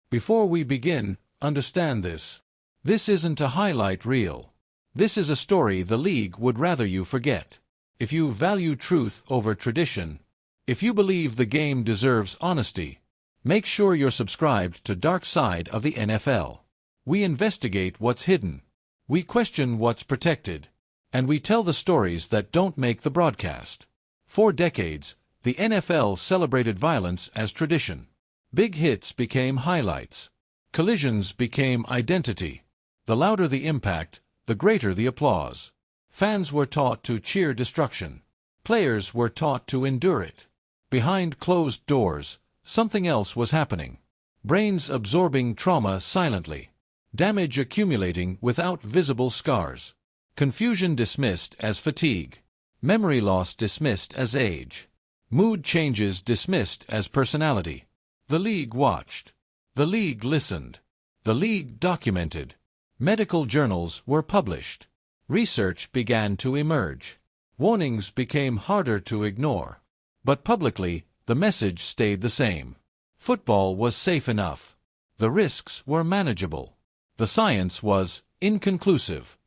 Before we begin, understand this. This isn't a highlight reel. This is a story the league would rather you forget. If you value truth over tradition, if you believe the game deserves honesty, make sure you're subscribed to Dark Side of the NFL. We investigate what's hidden, we question what's protected, and we tell the stories that don't make the broadcast. For decades, the NFL celebrated violence as tradition. Big hits became highlights. Collisions became identity. The louder the impact, the greater the applause. Fans were taught to cheer destruction. Players were taught to endure it. Behind closed doors, something else was happening. Brains absorbing trauma silently. Damage accumulating without visible scars. Confusion dismissed as fatigue. Memory loss dismissed as age. Mood changes dismissed as personality. The league watched. The league listened. The league documented. Medical journals were published. Research began to emerge. Warnings became harder to ignore. But publicly, the message stayed the same. Football was safe enough. The risks were manageable. The science was inconclusive.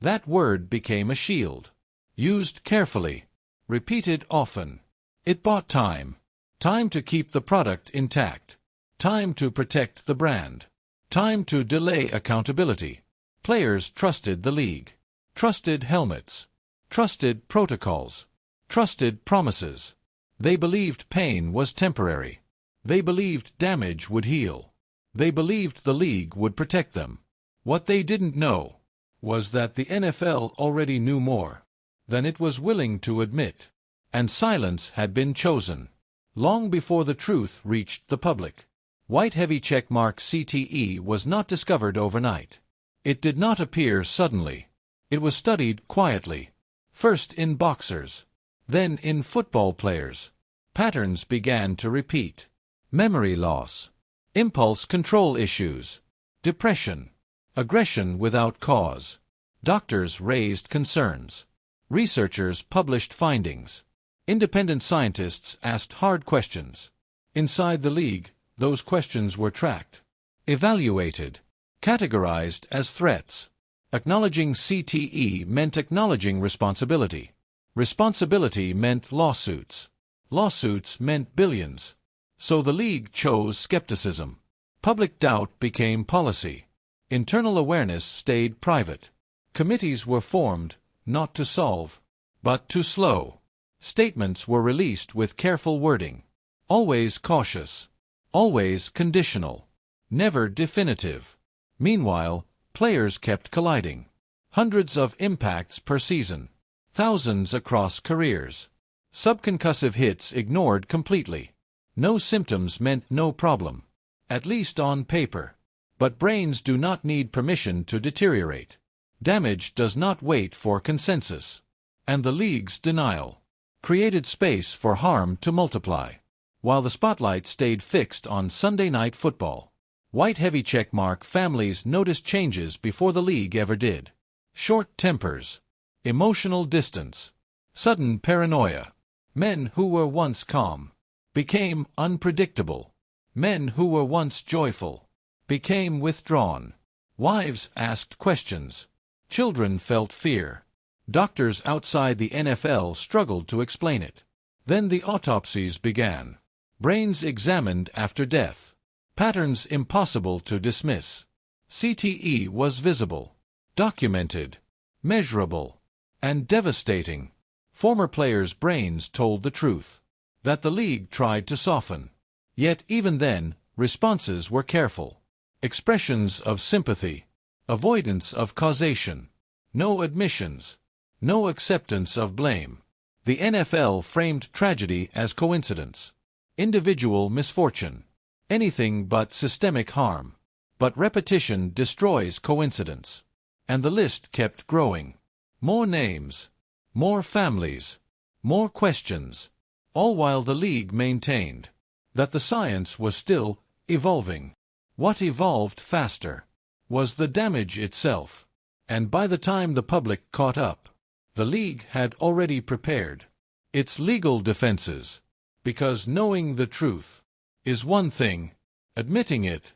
That word became a shield. Used carefully. Repeated often. It bought time. Time to keep the product intact. Time to protect the brand. Time to delay accountability. Players trusted the league. Trusted helmets. Trusted protocols. Trusted promises. They believed pain was temporary. They believed damage would heal. They believed the league would protect them. What they didn't know was that the NFL already knew more than it was willing to admit, and silence had been chosen long before the truth reached the public. White heavy checkmark CTE was not discovered overnight. It did not appear suddenly. It was studied quietly, first in boxers, then in football players. Patterns began to repeat. Memory loss. Impulse control issues. Depression. Aggression without cause. Doctors raised concerns. Researchers published findings. Independent scientists asked hard questions. Inside the league, those questions were tracked, evaluated, categorized as threats. Acknowledging CTE meant acknowledging responsibility. Responsibility meant lawsuits. Lawsuits meant billions. So the league chose skepticism. Public doubt became policy. Internal awareness stayed private. Committees were formed, not to solve, but to slow. Statements were released with careful wording. Always cautious. Always conditional. Never definitive. Meanwhile, players kept colliding. Hundreds of impacts per season. Thousands across careers. Subconcussive hits ignored completely. No symptoms meant no problem, at least on paper. But brains do not need permission to deteriorate. Damage does not wait for consensus. And the league's denial created space for harm to multiply. While the spotlight stayed fixed on Sunday Night Football, white heavy checkmark families noticed changes before the league ever did. Short tempers, emotional distance, sudden paranoia. Men who were once calm became unpredictable. Men who were once joyful became withdrawn. Wives asked questions. Children felt fear. Doctors outside the NFL struggled to explain it. Then the autopsies began. Brains examined after death. Patterns impossible to dismiss. CTE was visible, documented, measurable, and devastating. Former players' brains told the truth that the league tried to soften. Yet even then, responses were careful. Expressions of sympathy, avoidance of causation, no admissions, no acceptance of blame. The NFL framed tragedy as coincidence, individual misfortune, anything but systemic harm. But repetition destroys coincidence. And the list kept growing. More names, more families, more questions, all while the league maintained that the science was still evolving. What evolved faster was the damage itself. And by the time the public caught up, the league had already prepared its legal defenses. Because knowing the truth is one thing, admitting it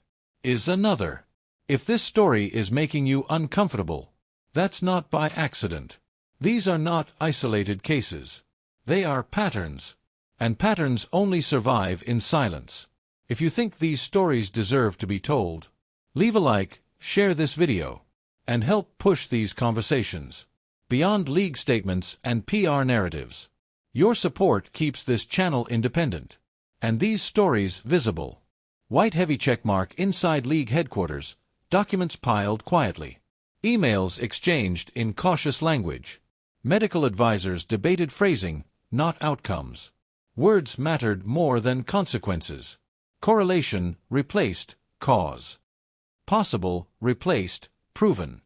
is another. If this story is making you uncomfortable, that's not by accident. These are not isolated cases. They are patterns. And patterns only survive in silence. If you think these stories deserve to be told, leave a like, share this video, and help push these conversations beyond league statements and PR narratives. Your support keeps this channel independent and these stories visible. White heavy checkmark inside league headquarters, documents piled quietly, emails exchanged in cautious language, medical advisors debated phrasing, not outcomes. Words mattered more than consequences. Correlation replaced cause. Possible replaced proven.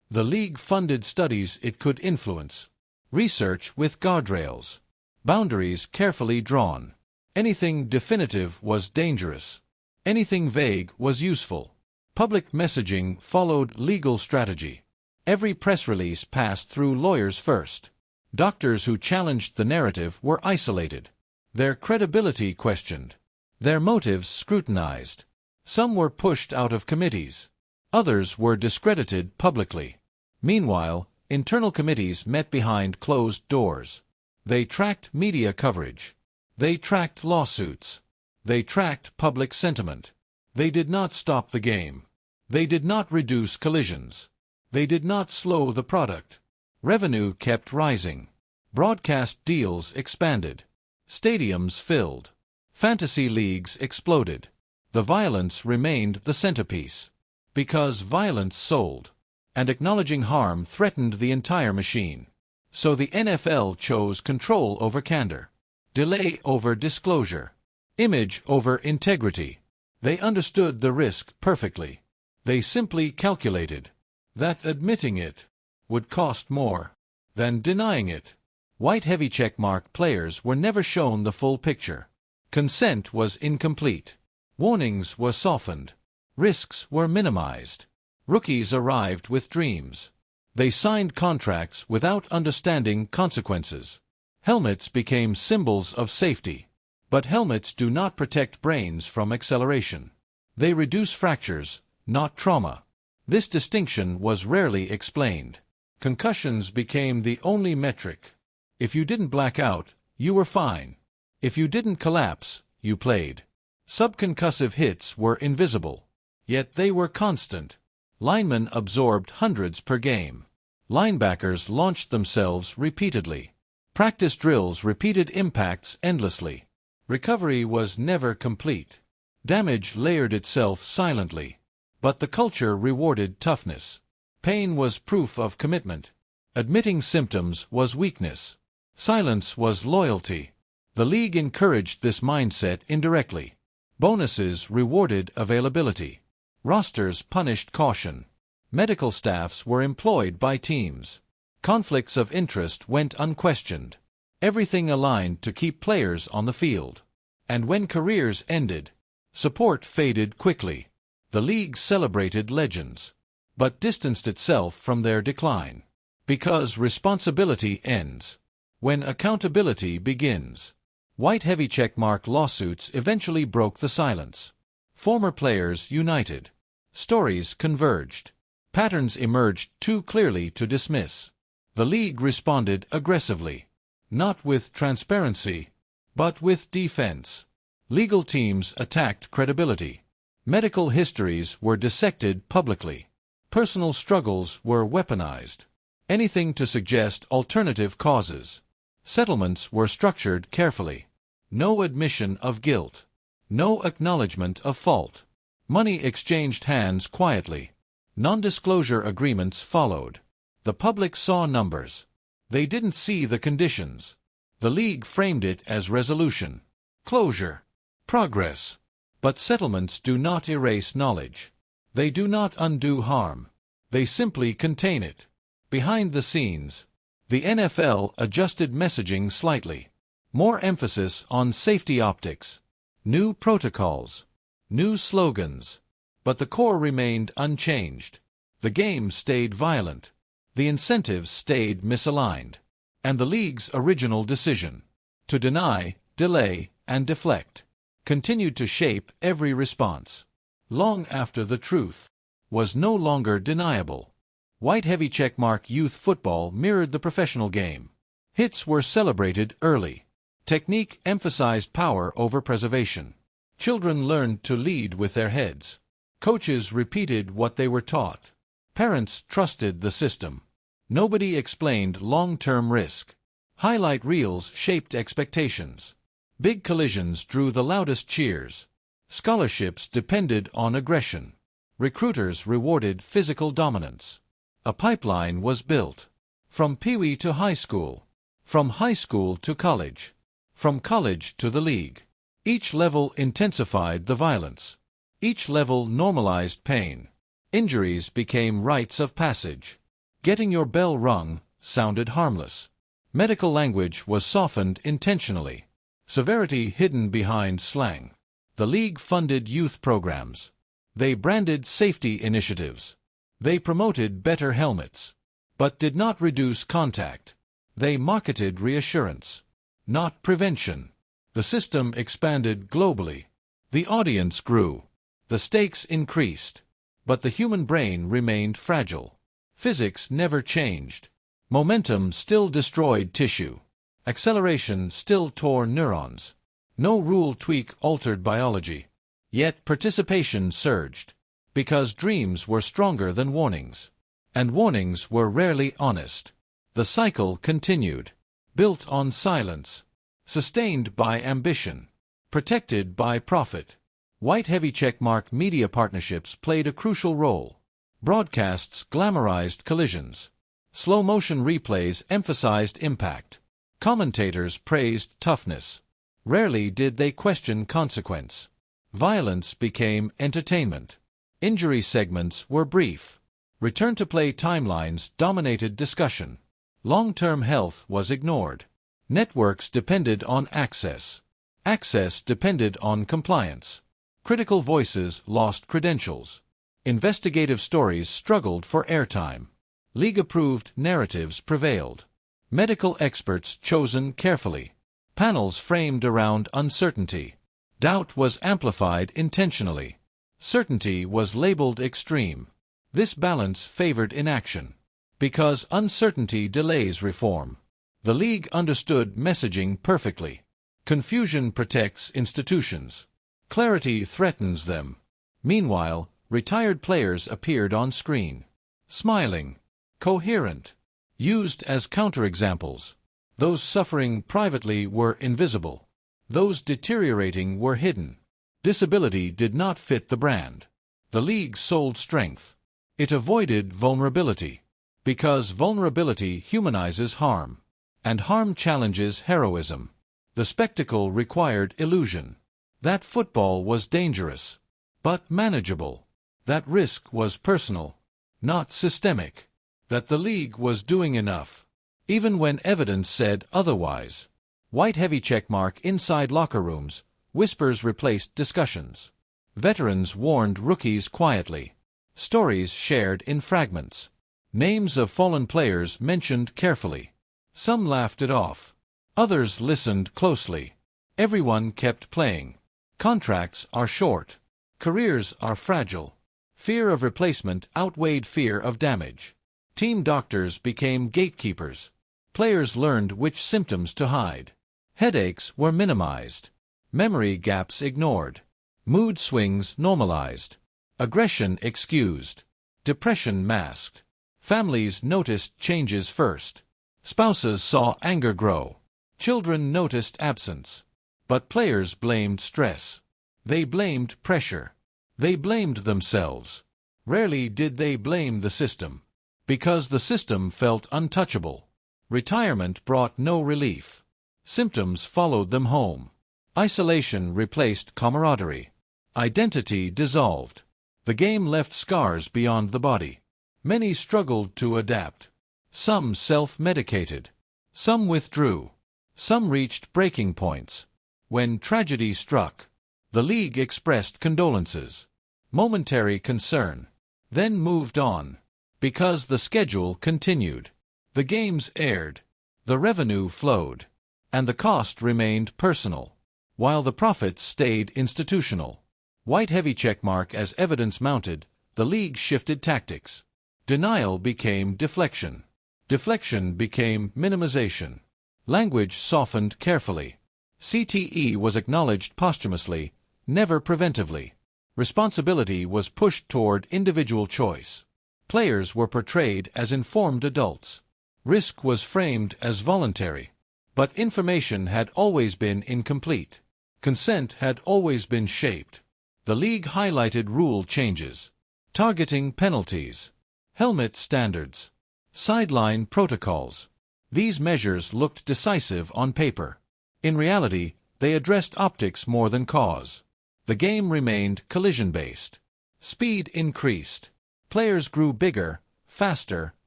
The league funded studies it could influence. Research with guardrails. Boundaries carefully drawn. Anything definitive was dangerous. Anything vague was useful. Public messaging followed legal strategy. Every press release passed through lawyers first. Doctors who challenged the narrative were isolated. Their credibility questioned. Their motives scrutinized. Some were pushed out of committees. Others were discredited publicly. Meanwhile, internal committees met behind closed doors. They tracked media coverage. They tracked lawsuits. They tracked public sentiment. They did not stop the game. They did not reduce collisions. They did not slow the product. Revenue kept rising. Broadcast deals expanded. Stadiums filled. Fantasy leagues exploded. The violence remained the centerpiece. Because violence sold. And acknowledging harm threatened the entire machine. So the NFL chose control over candor. Delay over disclosure. Image over integrity. They understood the risk perfectly. They simply calculated that admitting it would cost more than denying it. White heavy checkmark players were never shown the full picture. Consent was incomplete. Warnings were softened. Risks were minimized. Rookies arrived with dreams. They signed contracts without understanding consequences. Helmets became symbols of safety. But helmets do not protect brains from acceleration. They reduce fractures, not trauma. This distinction was rarely explained. Concussions became the only metric. If you didn't black out, you were fine. If you didn't collapse, you played. Subconcussive hits were invisible. Yet they were constant. Linemen absorbed hundreds per game. Linebackers launched themselves repeatedly. Practice drills repeated impacts endlessly. Recovery was never complete. Damage layered itself silently. But the culture rewarded toughness. Pain was proof of commitment. Admitting symptoms was weakness. Silence was loyalty. The league encouraged this mindset indirectly. Bonuses rewarded availability. Rosters punished caution. Medical staffs were employed by teams. Conflicts of interest went unquestioned. Everything aligned to keep players on the field. And when careers ended, support faded quickly. The league celebrated legends, but distanced itself from their decline. Because responsibility ends when accountability begins. White heavy checkmark lawsuits eventually broke the silence. Former players united. Stories converged. Patterns emerged too clearly to dismiss. The league responded aggressively. Not with transparency, but with defense. Legal teams attacked credibility. Medical histories were dissected publicly. Personal struggles were weaponized. Anything to suggest alternative causes. Settlements were structured carefully. No admission of guilt. No acknowledgement of fault. Money exchanged hands quietly. Non-disclosure agreements followed. The public saw numbers. They didn't see the conditions. The league framed it as resolution, closure, progress. But settlements do not erase knowledge. They do not undo harm. They simply contain it. Behind the scenes, the NFL adjusted messaging slightly. More emphasis on safety optics. New protocols. New slogans. But the core remained unchanged. The game stayed violent. The incentives stayed misaligned. And the league's original decision, to deny, delay, and deflect, continued to shape every response. long after the truth was no longer deniable. White heavy checkmark youth football mirrored the professional game. Hits were celebrated early. Technique emphasized power over preservation. Children learned to lead with their heads. Coaches repeated what they were taught. Parents trusted the system. Nobody explained long-term risk. Highlight reels shaped expectations. Big collisions drew the loudest cheers. Scholarships depended on aggression. Recruiters rewarded physical dominance. A pipeline was built. From Pee-wee to high school. From high school to college. From college to the league. Each level intensified the violence. Each level normalized pain. Injuries became rites of passage. Getting your bell rung sounded harmless. Medical language was softened intentionally. Severity hidden behind slang. The league funded youth programs. They branded safety initiatives. They promoted better helmets. But did not reduce contact. They marketed reassurance, not prevention. The system expanded globally. The audience grew. The stakes increased. But the human brain remained fragile. Physics never changed. Momentum still destroyed tissue. Acceleration still tore neurons. No rule tweak altered biology. Yet participation surged. Because dreams were stronger than warnings. And warnings were rarely honest. The cycle continued. Built on silence. Sustained by ambition. Protected by profit. White heavy checkmark media partnerships played a crucial role. Broadcasts glamorized collisions. Slow-motion replays emphasized impact. Commentators praised toughness. Rarely did they question consequence. Violence became entertainment. Injury segments were brief. Return-to-play timelines dominated discussion. Long-term health was ignored. Networks depended on access. Access depended on compliance. Critical voices lost credentials. Investigative stories struggled for airtime. League-approved narratives prevailed. Medical experts chosen carefully. Panels framed around uncertainty. Doubt was amplified intentionally. Certainty was labeled extreme. This balance favored inaction. Because uncertainty delays reform. The league understood messaging perfectly. Confusion protects institutions. Clarity threatens them. Meanwhile, retired players appeared on screen. Smiling. Coherent. Used as counterexamples. Those suffering privately were invisible. Those deteriorating were hidden. Disability did not fit the brand. The league sold strength. It avoided vulnerability. Because vulnerability humanizes harm. And harm challenges heroism. The spectacle required illusion. That football was dangerous. But manageable. That risk was personal. Not systemic. That the league was doing enough. Even when evidence said otherwise. White heavy checkmark inside locker rooms. Whispers replaced discussions. Veterans warned rookies quietly. Stories shared in fragments. Names of fallen players mentioned carefully. Some laughed it off. Others listened closely. Everyone kept playing. Contracts are short. Careers are fragile. Fear of replacement outweighed fear of damage. Team doctors became gatekeepers. Players learned which symptoms to hide. Headaches were minimized. Memory gaps ignored. Mood swings normalized. Aggression excused. Depression masked. Families noticed changes first. Spouses saw anger grow. Children noticed absence. But players blamed stress. They blamed pressure. They blamed themselves. Rarely did they blame the system. Because the system felt untouchable. Retirement brought no relief. Symptoms followed them home. Isolation replaced camaraderie. Identity dissolved. The game left scars beyond the body. Many struggled to adapt. Some self-medicated. Some withdrew. Some reached breaking points. When tragedy struck, the league expressed condolences. Momentary concern. Then moved on. Because the schedule continued. The games aired. The revenue flowed. And the cost remained personal. While the profits stayed institutional. White heavy checkmark as evidence mounted, the league shifted tactics. Denial became deflection. Deflection became minimization. Language softened carefully. CTE was acknowledged posthumously, never preventively. Responsibility was pushed toward individual choice. Players were portrayed as informed adults. Risk was framed as voluntary. But information had always been incomplete. Consent had always been shaped. The league highlighted rule changes. Targeting penalties. Helmet standards. Sideline protocols. These measures looked decisive on paper. In reality, they addressed optics more than cause. The game remained collision-based. Speed increased. Players grew bigger, faster,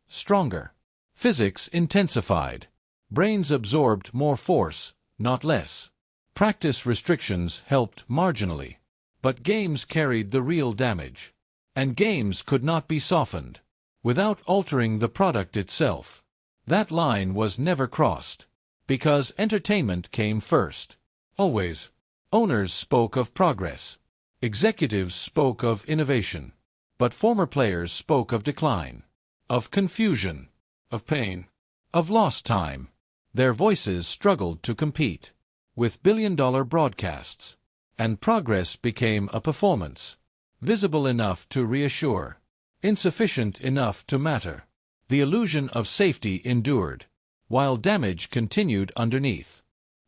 stronger. Physics intensified. Brains absorbed more force, not less. Practice restrictions helped marginally. But games carried the real damage. And games could not be softened without altering the product itself. That line was never crossed. Because entertainment came first. Always. Owners spoke of progress. Executives spoke of innovation. But former players spoke of decline. Of confusion. Of pain. Of lost time. Their voices struggled to compete with billion-dollar broadcasts. And progress became a performance. Visible enough to reassure. Insufficient enough to matter. The illusion of safety endured, while damage continued underneath.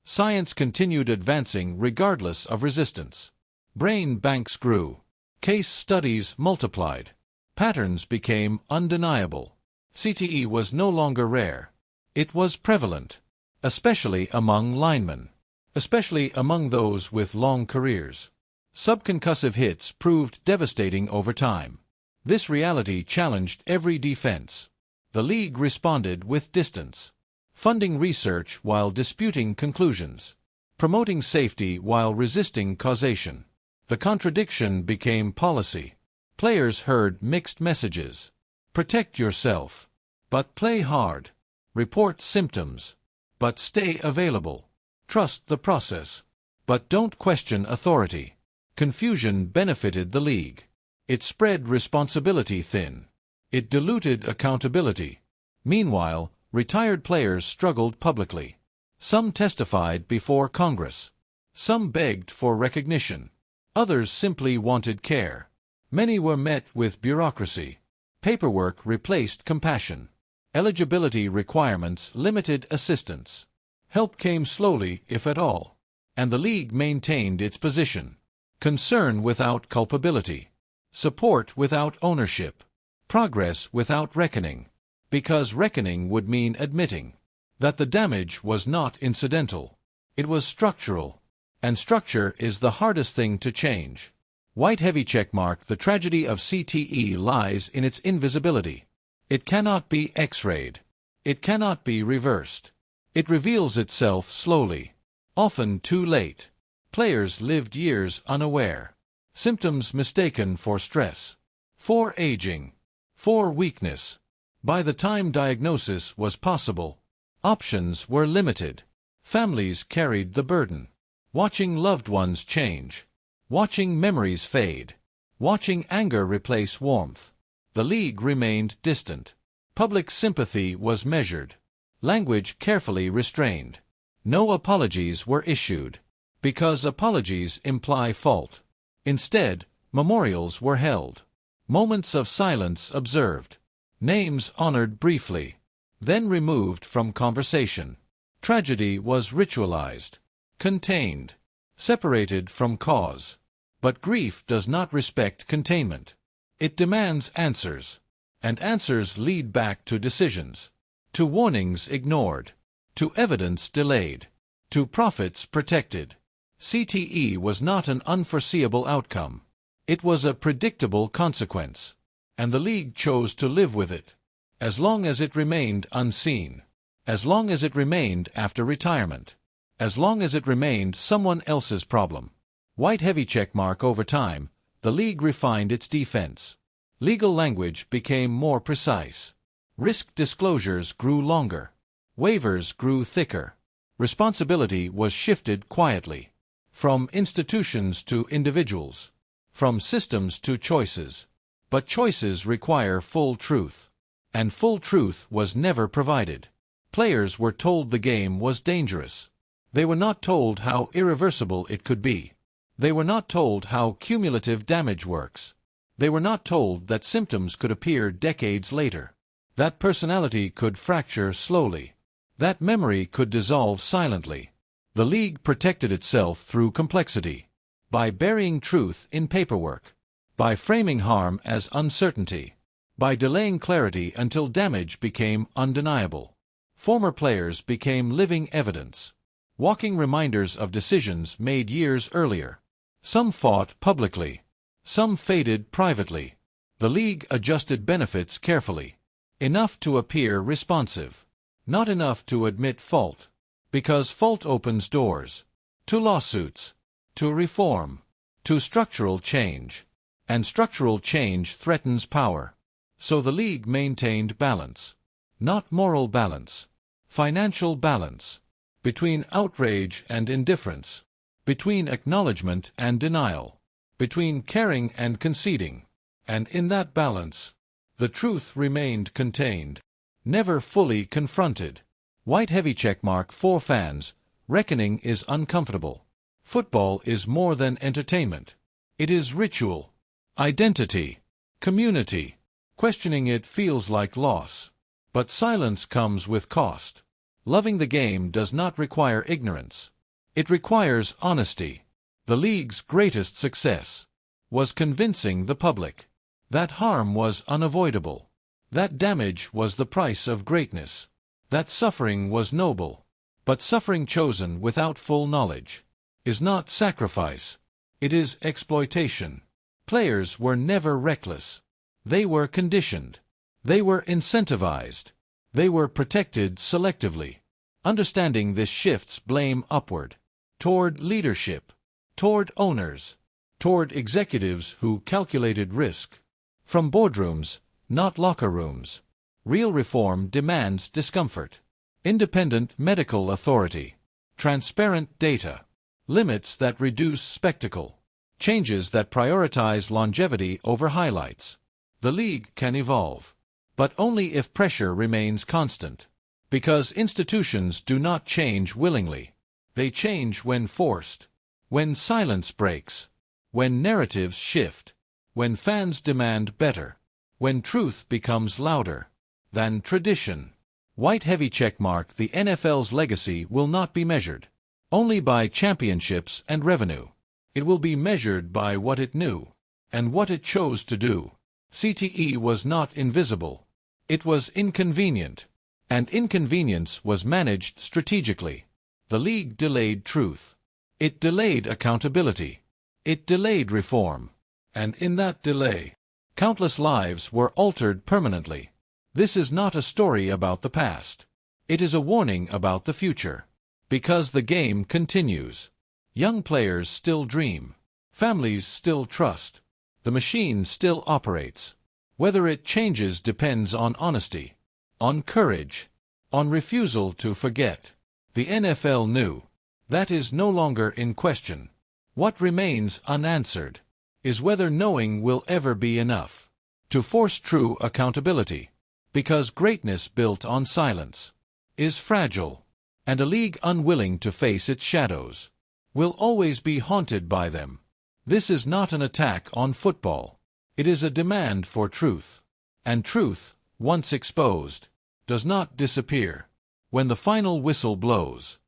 Science continued advancing regardless of resistance. Brain banks grew. Case studies multiplied. Patterns became undeniable. CTE was no longer rare. It was prevalent, especially among linemen, especially among those with long careers. Subconcussive hits proved devastating over time. This reality challenged every defense. The league responded with distance, funding research while disputing conclusions, promoting safety while resisting causation. The contradiction became policy. Players heard mixed messages. Protect yourself, but play hard. Report symptoms, but stay available. Trust the process, but don't question authority. Confusion benefited the league. It spread responsibility thin. It diluted accountability. Meanwhile, retired players struggled publicly. Some testified before Congress. Some begged for recognition. Others simply wanted care. Many were met with bureaucracy. Paperwork replaced compassion. Eligibility requirements limited assistance. Help came slowly, if at all. And the league maintained its position. Concern without culpability. Support without ownership. Progress without reckoning. Because reckoning would mean admitting that the damage was not incidental. It was structural. And structure is the hardest thing to change. White heavy checkmark. The tragedy of CTE lies in its invisibility. It cannot be X-rayed. It cannot be reversed. It reveals itself slowly. Often too late. Players lived years unaware. Symptoms mistaken for stress. For aging. For weakness. By the time diagnosis was possible, options were limited. Families carried the burden. Watching loved ones change. Watching memories fade. Watching anger replace warmth. The league remained distant. Public sympathy was measured. Language carefully restrained. No apologies were issued, because apologies imply fault. Instead, memorials were held. Moments of silence observed. Names honored briefly, then removed from conversation. Tragedy was ritualized, contained, separated from cause. But grief does not respect containment. It demands answers, and answers lead back to decisions, to warnings ignored, to evidence delayed, to profits protected. CTE was not an unforeseeable outcome. It was a predictable consequence, and the league chose to live with it. As long as it remained unseen, as long as it remained after retirement, as long as it remained someone else's problem. White heavy checkmark. Over time, the league refined its defense. Legal language became more precise. Risk disclosures grew longer. Waivers grew thicker. Responsibility was shifted quietly. From institutions to individuals. from systems to choices. But choices require full truth. And full truth was never provided. Players were told the game was dangerous. They were not told how irreversible it could be. They were not told how cumulative damage works. They were not told that symptoms could appear decades later. That personality could fracture slowly. That memory could dissolve silently. The league protected itself through complexity. By burying truth in paperwork. By framing harm as uncertainty. By delaying clarity until damage became undeniable. Former players became living evidence. Walking reminders of decisions made years earlier. Some fought publicly. Some faded privately. The league adjusted benefits carefully. Enough to appear responsive. Not enough to admit fault. Because fault opens doors. To lawsuits. To reform. To structural change. And structural change threatens power. So the league maintained balance. Not moral balance. Financial balance. Between outrage and indifference. Between acknowledgement and denial. Between caring and conceding. And in that balance, the truth remained contained. Never fully confronted. White heavy checkmark for fans. Reckoning is uncomfortable. Football is more than entertainment. It is ritual. Identity. Community. Questioning it feels like loss. But silence comes with cost. Loving the game does not require ignorance. It requires honesty. The league's greatest success was convincing the public that harm was unavoidable, that damage was the price of greatness, that suffering was noble. But suffering chosen without full knowledge is not sacrifice, it is exploitation. Players were never reckless. They were conditioned. They were incentivized. They were protected selectively. Understanding this shifts blame upward, toward leadership, toward owners, toward executives who calculated risk. From boardrooms, not locker rooms. Real reform demands discomfort. Independent medical authority. Transparent data. Limits that reduce spectacle. Changes that prioritize longevity over highlights. The league can evolve, but only if pressure remains constant. Because institutions do not change willingly. They change when forced. When silence breaks. When narratives shift. When fans demand better. When truth becomes louder than tradition. White heavy checkmark. The NFL's legacy will not be measured only by championships and revenue. It will be measured by what it knew and what it chose to do. CTE was not invisible. It was inconvenient. And inconvenience was managed strategically. The league delayed truth. It delayed accountability. It delayed reform. And in that delay, countless lives were altered permanently. This is not a story about the past. It is a warning about the future. Because the game continues. Young players still dream. Families still trust. The machine still operates. Whether it changes depends on honesty, on courage, on refusal to forget. The NFL knew. That is no longer in question. What remains unanswered is whether knowing will ever be enough to force true accountability. Because greatness built on silence is fragile, and a league unwilling to face its shadows will always be haunted by them. This is not an attack on football. It is a demand for truth. And truth, once exposed, does not disappear. When the final whistle blows,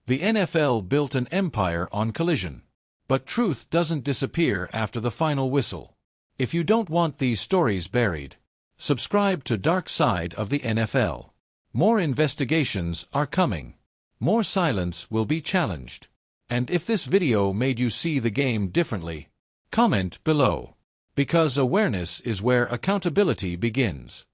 the NFL built an empire on collision. But truth doesn't disappear after the final whistle. If you don't want these stories buried, subscribe to Dark Side of the NFL. More investigations are coming. More silence will be challenged. And if this video made you see the game differently, comment below. Because awareness is where accountability begins.